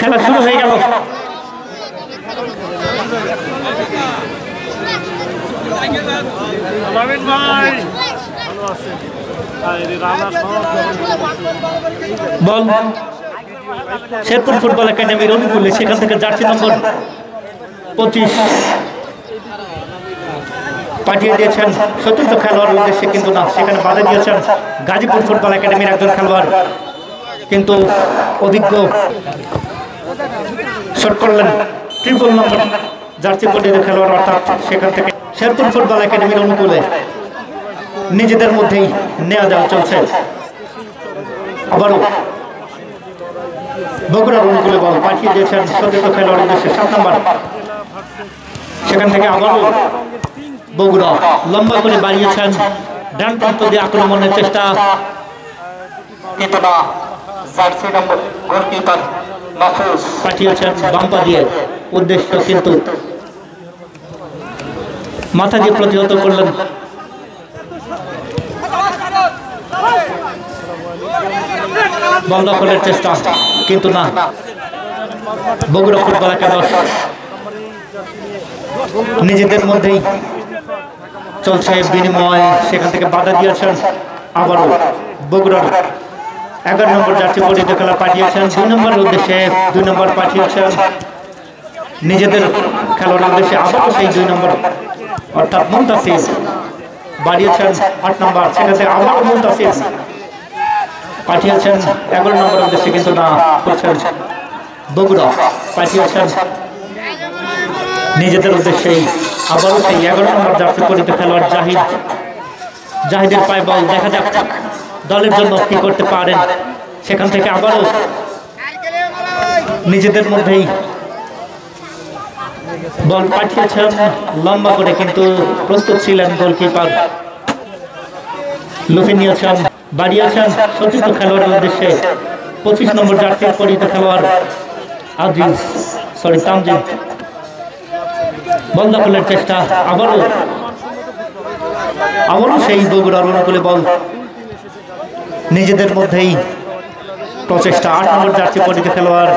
খেলা শুরু হয়ে গেল। বল শেরপুর ফুটবল একাডেমির অনুকূলে, সেখান থেকে জার্সি নম্বর 25 পাঠিয়ে দিয়েছেন চতুর্থ খেলোয়াড়ের উদ্দেশ্যে, কিন্তু না, সেখানে বাধা দিয়েছেন গাজীপুর ফুটবল একাডেমির একজন খেলোয়াড়, কিন্তু অভিজ্ঞ শট করলেন ট্রিপল নম্বর জার্সি পরিহিত খেলোয়াড়, অর্থাৎ সেখান থেকে শেরপুর ফুটবল একাডেমির অনুকূলে নিজেদের মধ্যেই নেওয়া দেওয়া চলছে। আবারও বগুড়ার অনুকূলে বল পাঠিয়ে দিয়েছেন চতুর্থ খেলোয়াড়ের উদ্দেশ্যে 7 নম্বর, সেখান থেকে আবারও বগুড়া লম্বা করে বাড়িয়েছেন ডান প্রান্ত দিয়ে আক্রমণের চেষ্টা, পাঠিয়েছেন বাম্পা দিয়ে উদ্দেশ্য, কিন্তু মাথা দিয়ে প্রতিহত করলেন বল দখলের চেষ্টা, কিন্তু না, বগুড়া ফুটবল একাদশ নিজেদের মধ্যেই চলছে বিনিময়, সেখান থেকে বাধা দিয়েছেন আবারও বগুড়ার 11 নম্বর জার্সি পরিহিত খেলা পাঠিয়েছেন 2 নম্বরের উদ্দেশ্যে, 2 নম্বর পাঠিয়েছেন নিজেদের খেলোয়াড়ের উদ্দেশ্যে, আবারও সেই 2 নম্বর অর্থাৎ মুনতাসির বাড়িয়েছেন 8 নম্বর, সেখান থেকে আবারও মুনতাসির পাঠিয়েছেন 11 নম্বরের উদ্দেশ্যে, কিন্তু না করছেন বগুড়া, পাঠিয়েছেন নিজেদের উদ্দেশ্যেই আবারও সেই 11 নম্বর জার্সি পরিহিত খেলোয়াড় জাহিদের পায়ে বল, দেখা যাক দলের জন্য কি করতে পারেন। সেখান থেকে আবারও নিজেদের মধ্যেই বল পাঠিয়েছেন লম্বা করে, কিন্তু প্রস্তুত ছিলেন গোলকিপার, লুফে নিয়েছেন, বাড়িয়েছেন চতুর্থ খেলোয়াড়ের উদ্দেশ্যে 25 নম্বর জার্সি পরিহিত খেলোয়াড় তামজিদ, বল দখলের চেষ্টা, আবারও সেই বগুড়ার অনুকূলে বল, নিজেদের মধ্যেই প্রচেষ্টা, 8 নম্বর জার্সি পরিহিত খেলোয়াড়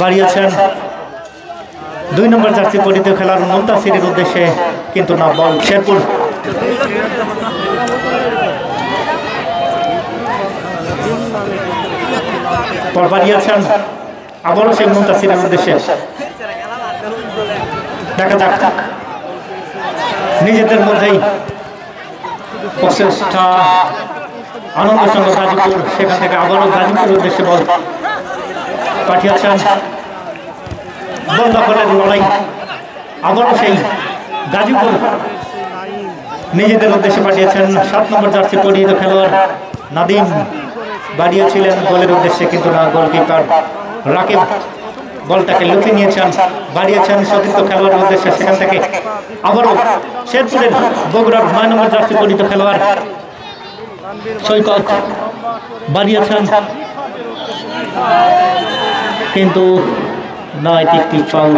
বাড়িয়েছেন 2 নম্বর জার্সি পরিহিত খেলোয়াড় মুনতাসিরের উদ্দেশ্যে, কিন্তু না, বল শেরপুর বল বাড়িয়েছেন আবারও সেই মুনতাসিরের উদ্দেশ্যে, দেখা যাক নিজেদের মধ্যেই প্রচেষ্টা, আনন্দ সঙ্গ গাজীপুর, সেখান থেকে আবারও গাজীপুরের উদ্দেশ্যে বল পাঠিয়েছেন, বল দখলের লড়াই, আবারও সেই গাজীপুর নিজেদের উদ্দেশ্যে পাঠিয়েছেন 7 নম্বর জার্সি পরিহিত খেলোয়াড় নাদিম, বাড়িয়েছিলেন গোলের উদ্দেশ্যে, কিন্তু না, গোলকিপার রাকিব বলটাকে লুফে নিয়েছেন, বাড়িয়েছেন চতুর্থ খেলোয়াড়ের উদ্দেশ্যে, সেখান থেকে আবারও শেরপুরের বগুড়ার 9 নম্বর জার্সি পরিহিত খেলোয়াড় সৈকত বাড়িয়েছেন, কিন্তু না, এটি একটি ফাউল।